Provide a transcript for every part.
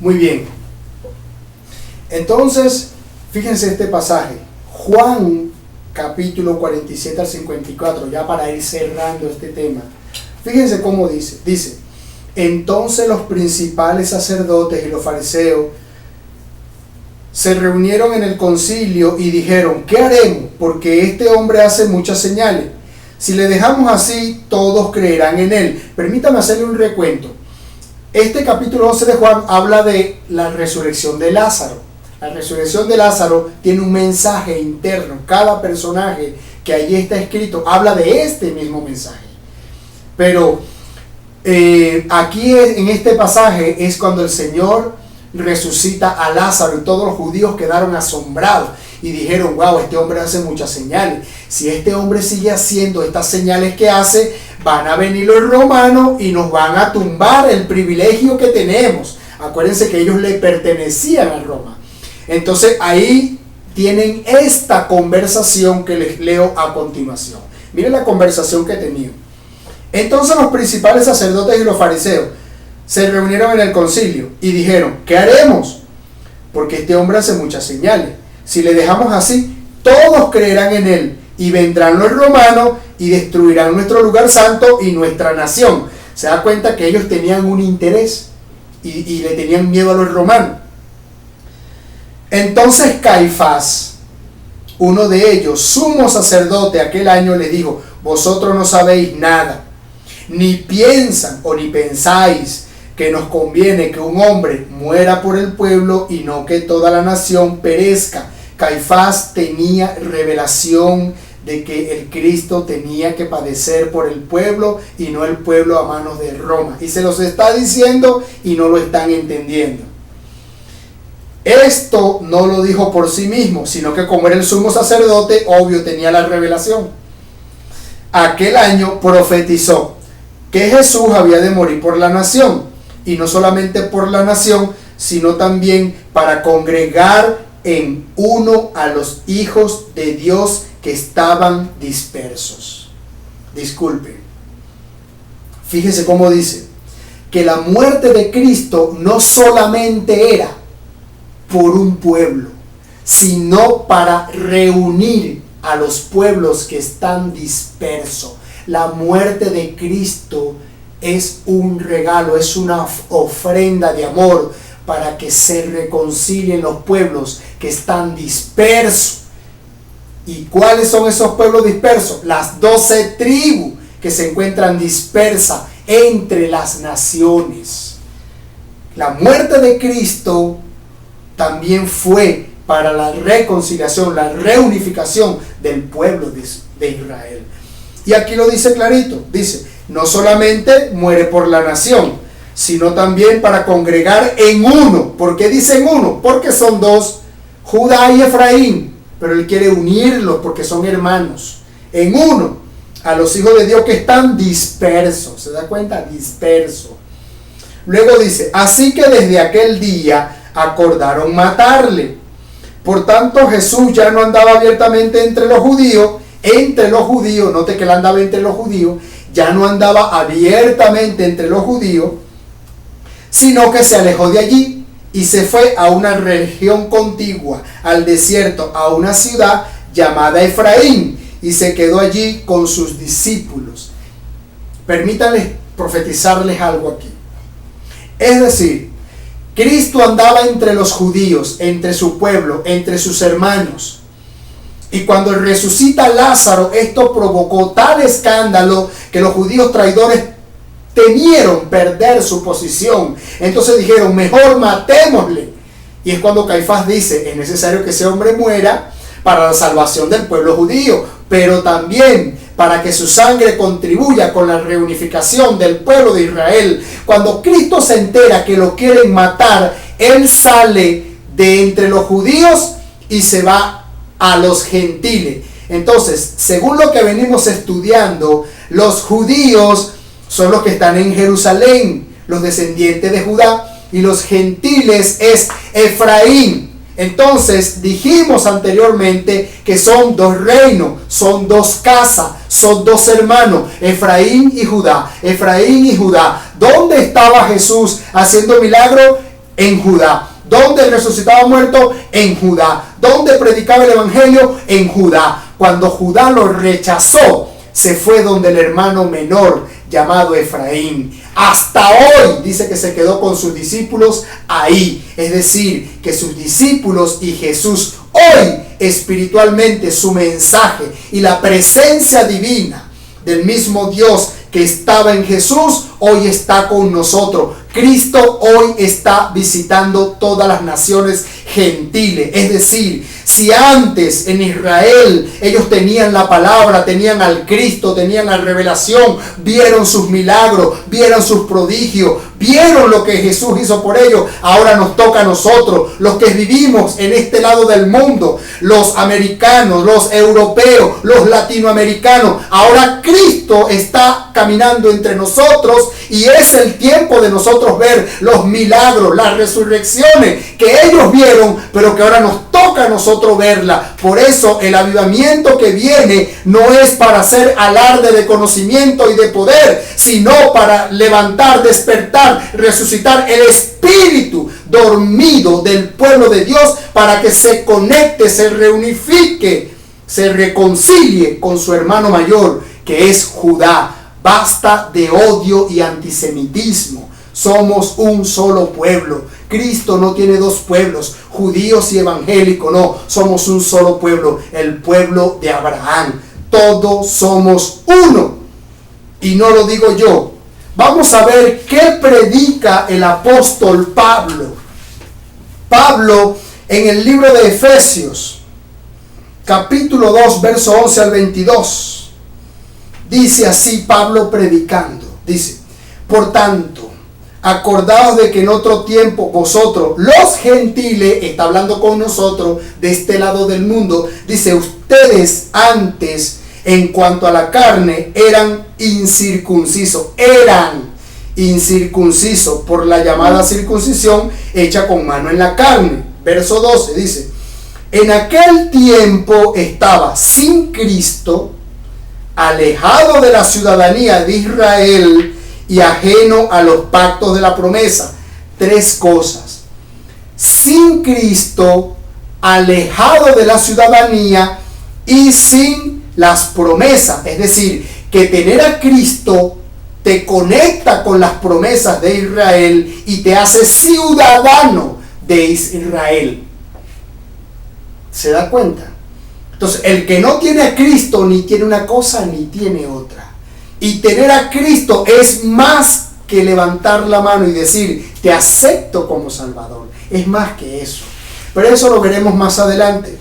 Muy bien. Entonces, fíjense este pasaje. Juan, capítulo 47 al 54, ya para ir cerrando este tema. Fíjense cómo dice. Dice, entonces los principales sacerdotes y los fariseos se reunieron en el concilio y dijeron, ¿qué haremos? Porque este hombre hace muchas señales. Si le dejamos así, todos creerán en él. Permítame hacerle un recuento. Este capítulo 11 de Juan habla de la resurrección de Lázaro. La resurrección de Lázaro tiene un mensaje interno. Cada personaje que allí está escrito habla de este mismo mensaje. Pero aquí en este pasaje es cuando el Señor resucita a Lázaro y todos los judíos quedaron asombrados y dijeron, wow, este hombre hace muchas señales. Si este hombre sigue haciendo estas señales que hace, van a venir los romanos y nos van a tumbar el privilegio que tenemos. Acuérdense que ellos le pertenecían a Roma. Entonces ahí tienen esta conversación que les leo a continuación. Miren la conversación que tenían. Entonces los principales sacerdotes y los fariseos se reunieron en el concilio y dijeron, ¿qué haremos? Porque este hombre hace muchas señales. Si le dejamos así, todos creerán en él y vendrán los romanos y destruirán nuestro lugar santo y nuestra nación. Se da cuenta que ellos tenían un interés y le tenían miedo a los romanos. Entonces Caifás, uno de ellos, sumo sacerdote, aquel año le dijo, vosotros no sabéis nada, ni piensan o ni pensáis que nos conviene que un hombre muera por el pueblo y no que toda la nación perezca. Caifás tenía revelación de que el Cristo tenía que padecer por el pueblo y no el pueblo a manos de Roma. Y se los está diciendo y no lo están entendiendo. Esto no lo dijo por sí mismo, sino que como era el sumo sacerdote, obvio tenía la revelación. Aquel año profetizó que Jesús había de morir por la nación. Y no solamente por la nación, sino también para congregar en uno a los hijos de Dios que estaban dispersos. Disculpen. Fíjese cómo dice que la muerte de Cristo no solamente era por un pueblo, sino para reunir a los pueblos que están dispersos. La muerte de Cristo es un regalo, es una ofrenda de amor para que se reconcilien los pueblos que están dispersos. ¿Y cuáles son esos pueblos dispersos? Las 12 tribus que se encuentran dispersas entre las naciones. La muerte de Cristo también fue para la reconciliación, la reunificación del pueblo de Israel. Y aquí lo dice clarito, dice, no solamente muere por la nación, sino también para congregar en uno. ¿Por qué dice en uno? Porque son dos, Judá y Efraín, pero él quiere unirlos porque son hermanos. En uno, a los hijos de Dios que están dispersos. ¿Se da cuenta? Dispersos. Luego dice, así que desde aquel día acordaron matarle. Por tanto, Jesús ya no andaba abiertamente entre los judíos, note que él andaba entre los judíos, ya no andaba abiertamente entre los judíos, sino que se alejó de allí y se fue a una región contigua, al desierto, a una ciudad llamada Efraín, y se quedó allí con sus discípulos. Permítanles profetizarles algo aquí. Es decir, Cristo andaba entre los judíos, entre su pueblo, entre sus hermanos. Y cuando resucita Lázaro, esto provocó tal escándalo que los judíos traidores temieron perder su posición. Entonces dijeron, mejor matémosle. Y es cuando Caifás dice, es necesario que ese hombre muera para la salvación del pueblo judío, pero también para que su sangre contribuya con la reunificación del pueblo de Israel. Cuando Cristo se entera que lo quieren matar, él sale de entre los judíos y se va a los gentiles. Entonces, según lo que venimos estudiando, los judíos son los que están en Jerusalén, los descendientes de Judá, y los gentiles es Efraín. Entonces dijimos anteriormente que son dos reinos, son dos casas, son dos hermanos, Efraín y Judá. Efraín y Judá. ¿Dónde estaba Jesús haciendo milagro? En Judá. ¿Dónde resucitaba muerto? En Judá. ¿Dónde predicaba el evangelio? En Judá. Cuando Judá lo rechazó, se fue donde el hermano menor llamado Efraín. Hasta hoy dice que se quedó con sus discípulos ahí. Es decir, que sus discípulos y Jesús hoy espiritualmente, su mensaje y la presencia divina del mismo Dios que estaba en Jesús, hoy está con nosotros. Cristo hoy está visitando todas las naciones gentiles. Es decir, si antes en Israel ellos tenían la palabra, tenían al Cristo, tenían la revelación, vieron sus milagros, vieron sus prodigios, vieron lo que Jesús hizo por ellos, ahora nos toca a nosotros, los que vivimos en este lado del mundo, los americanos, los europeos, los latinoamericanos. Ahora Cristo está caminando entre nosotros y es el tiempo de nosotros ver los milagros, las resurrecciones que ellos vieron, pero que ahora nos toca a nosotros verla. Por eso el avivamiento que viene no es para hacer alarde de conocimiento y de poder, sino para levantar, despertar, resucitar el espíritu dormido del pueblo de Dios, para que se conecte, se reunifique, se reconcilie con su hermano mayor, que es Judá. Basta de odio y antisemitismo. Somos un solo pueblo. Cristo no tiene dos pueblos, judíos y evangélicos, no. Somos un solo pueblo, el pueblo de Abraham. Todos somos uno. Y no lo digo yo. Vamos a ver qué predica el apóstol Pablo. Pablo en el libro de Efesios, capítulo 2, verso 11 al 22. Dice así Pablo predicando. Dice: por tanto, acordaos de que en otro tiempo vosotros, los gentiles, está hablando con nosotros de este lado del mundo, dice, ustedes antes, en cuanto a la carne, eran incircuncisos por la llamada circuncisión hecha con mano en la carne. Verso 12 dice: en aquel tiempo estaba sin Cristo, alejado de la ciudadanía de Israel y ajeno a los pactos de la promesa. Tres cosas: sin Cristo, alejado de la ciudadanía y sin las promesas. Es decir, que tener a Cristo te conecta con las promesas de Israel y te hace ciudadano de Israel. ¿Se da cuenta? Entonces, el que no tiene a Cristo ni tiene una cosa ni tiene otra. Y tener a Cristo es más que levantar la mano y decir, te acepto como Salvador. Es más que eso. Pero eso lo veremos más adelante.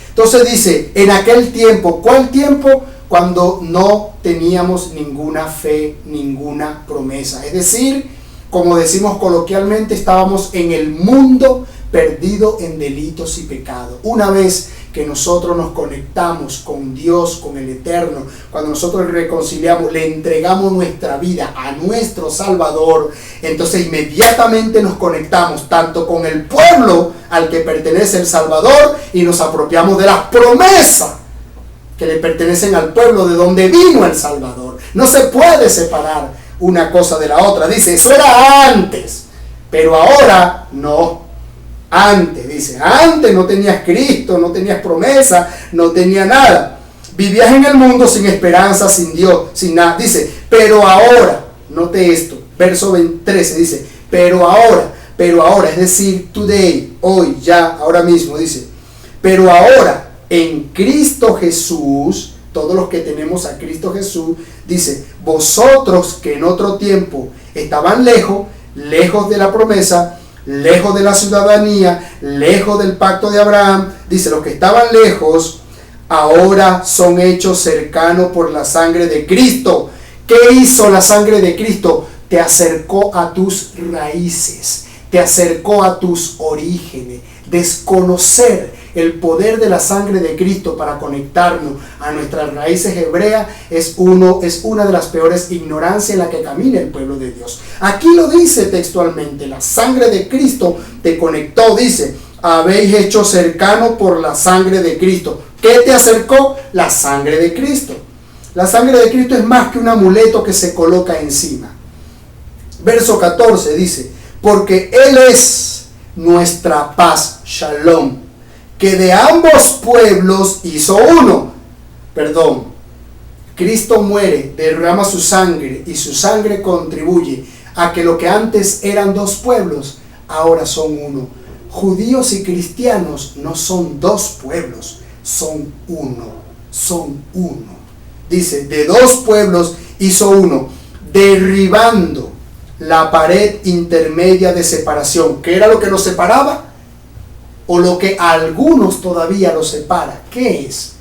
Entonces dice, en aquel tiempo, ¿cuál tiempo? Cuando no teníamos ninguna fe, ninguna promesa. Es decir, como decimos coloquialmente, estábamos en el mundo perdido en delitos y pecados. Una vez que nosotros nos conectamos con Dios, con el Eterno, cuando nosotros reconciliamos, le entregamos nuestra vida a nuestro Salvador, entonces inmediatamente nos conectamos tanto con el pueblo al que pertenece el Salvador y nos apropiamos de las promesas que le pertenecen al pueblo de donde vino el Salvador. No se puede separar una cosa de la otra. Dice, eso era antes, pero ahora no. Antes, dice, antes no tenías Cristo, no tenías promesa, no tenías nada. Vivías en el mundo sin esperanza, sin Dios, sin nada. Dice, pero ahora, note esto, verso 13 dice, pero ahora, es decir, today, hoy, ya, ahora mismo, dice, pero ahora, en Cristo Jesús, todos los que tenemos a Cristo Jesús, dice, vosotros que en otro tiempo estaban lejos de la promesa, lejos de la ciudadanía, lejos del pacto de Abraham, dice, los que estaban lejos, ahora son hechos cercanos por la sangre de Cristo. ¿Qué hizo la sangre de Cristo? Te acercó a tus raíces, te acercó a tus orígenes. Desconocer el poder de la sangre de Cristo para conectarnos a nuestras raíces hebreas es una de las peores ignorancias en la que camina el pueblo de Dios. Aquí lo dice textualmente, la sangre de Cristo te conectó, dice, habéis hecho cercano por la sangre de Cristo. ¿Qué te acercó? La sangre de Cristo. La sangre de Cristo es más que un amuleto que se coloca encima. Verso 14 dice, porque Él es nuestra paz, Shalom, que de ambos pueblos hizo uno. Perdón, Cristo muere, derrama su sangre y su sangre contribuye a que lo que antes eran dos pueblos, ahora son uno. Judíos y cristianos no son dos pueblos, son uno, son uno. Dice, de dos pueblos hizo uno, derribando la pared intermedia de separación. ¿Qué era lo que los separaba? O lo que a algunos todavía los separa. ¿Qué es?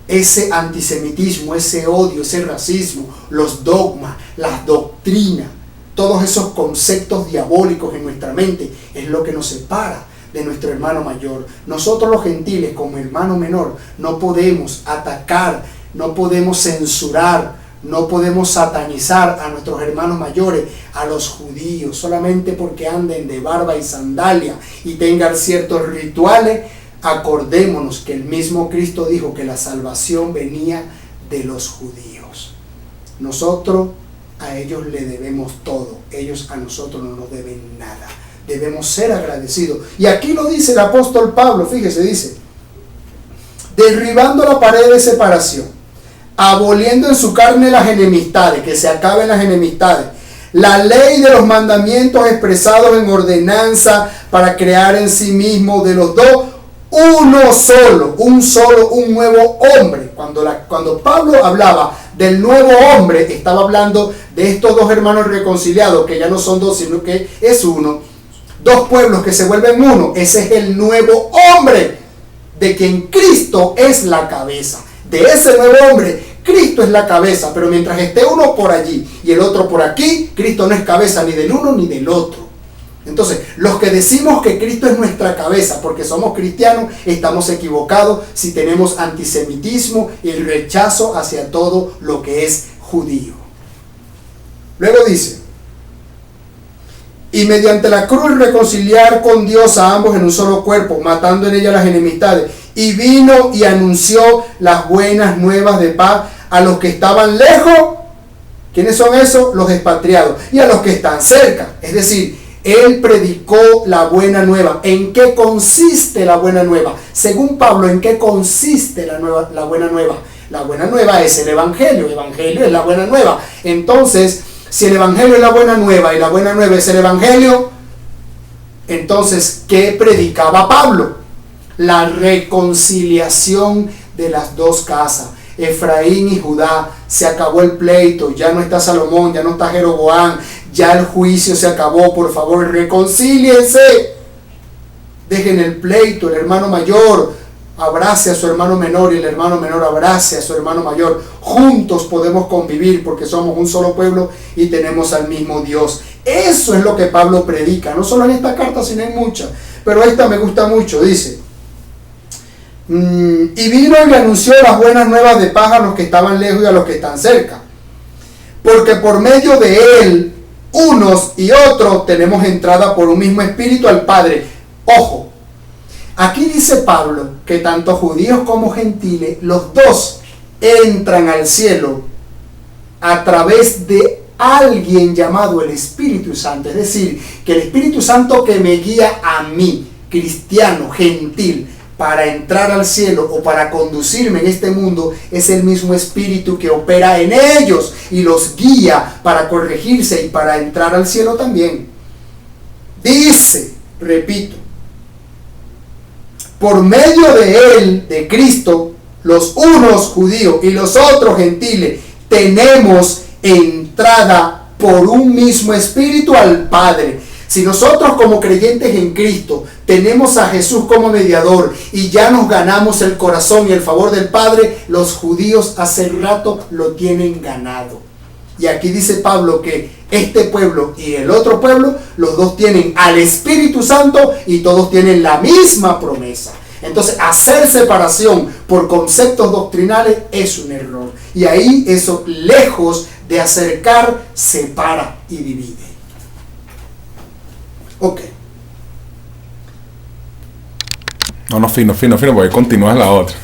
Ese antisemitismo, ese odio, ese racismo, los dogmas, las doctrinas, todos esos conceptos diabólicos en nuestra mente, es lo que nos separa de nuestro hermano mayor. Nosotros los gentiles, como hermano menor, no podemos atacar, no podemos censurar, no podemos satanizar a nuestros hermanos mayores, a los judíos, solamente porque anden de barba y sandalia y tengan ciertos rituales. Acordémonos que el mismo Cristo dijo que la salvación venía de los judíos. Nosotros a ellos le debemos todo, ellos a nosotros no nos deben nada. Debemos ser agradecidos. Y aquí lo dice el apóstol Pablo, fíjese, dice, derribando la pared de separación, aboliendo en su carne las enemistades, que se acaben las enemistades, la ley de los mandamientos expresados en ordenanza para crear en sí mismo de los dos uno solo, un nuevo hombre. Cuando Pablo hablaba del nuevo hombre, estaba hablando de estos dos hermanos reconciliados, que ya no son dos, sino que es uno. Dos pueblos que se vuelven uno. Ese es el nuevo hombre, de quien Cristo es la cabeza. De ese nuevo hombre, Cristo es la cabeza, pero mientras esté uno por allí y el otro por aquí, Cristo no es cabeza ni del uno ni del otro. Entonces, los que decimos que Cristo es nuestra cabeza porque somos cristianos, estamos equivocados si tenemos antisemitismo y rechazo hacia todo lo que es judío. Luego dice, y mediante la cruz reconciliar con Dios a ambos en un solo cuerpo, matando en ella las enemistades, y vino y anunció las buenas nuevas de paz a los que estaban lejos. ¿Quiénes son esos? Los expatriados. Y a los que están cerca. Es decir, Él predicó la buena nueva. ¿En qué consiste la buena nueva? Según Pablo, ¿en qué consiste la buena nueva? La buena nueva es el Evangelio. El Evangelio es la buena nueva. Entonces, si el Evangelio es la buena nueva y la buena nueva es el Evangelio, entonces, ¿qué predicaba Pablo? La reconciliación de las dos casas. Efraín y Judá, se acabó el pleito, ya no está Salomón, ya no está Jeroboam, ya el juicio se acabó, por favor, reconcíliense. Dejen el pleito, el hermano mayor abrace a su hermano menor y el hermano menor abrace a su hermano mayor. Juntos podemos convivir porque somos un solo pueblo y tenemos al mismo Dios. Eso es lo que Pablo predica, no solo en esta carta, sino en muchas. Pero esta me gusta mucho, dice, y vino y le anunció las buenas nuevas de paz a los que estaban lejos y a los que están cerca, porque por medio de Él, unos y otros, tenemos entrada por un mismo espíritu al Padre. Ojo, aquí dice Pablo que tanto judíos como gentiles, los dos entran al cielo a través de alguien llamado el Espíritu Santo. Es decir, que el Espíritu Santo que me guía a mí, cristiano, gentil, para entrar al cielo o para conducirme en este mundo, es el mismo Espíritu que opera en ellos y los guía para corregirse y para entrar al cielo también. Dice, repito, por medio de Él, de Cristo, los unos judíos y los otros gentiles, tenemos entrada por un mismo Espíritu al Padre. Si nosotros como creyentes en Cristo tenemos a Jesús como mediador y ya nos ganamos el corazón y el favor del Padre, los judíos hace rato lo tienen ganado. Y aquí dice Pablo que este pueblo y el otro pueblo, los dos tienen al Espíritu Santo y todos tienen la misma promesa. Entonces, hacer separación por conceptos doctrinales es un error. Y ahí eso, lejos de acercar, separa y divide. Ok. No, fino, porque continúa la otra.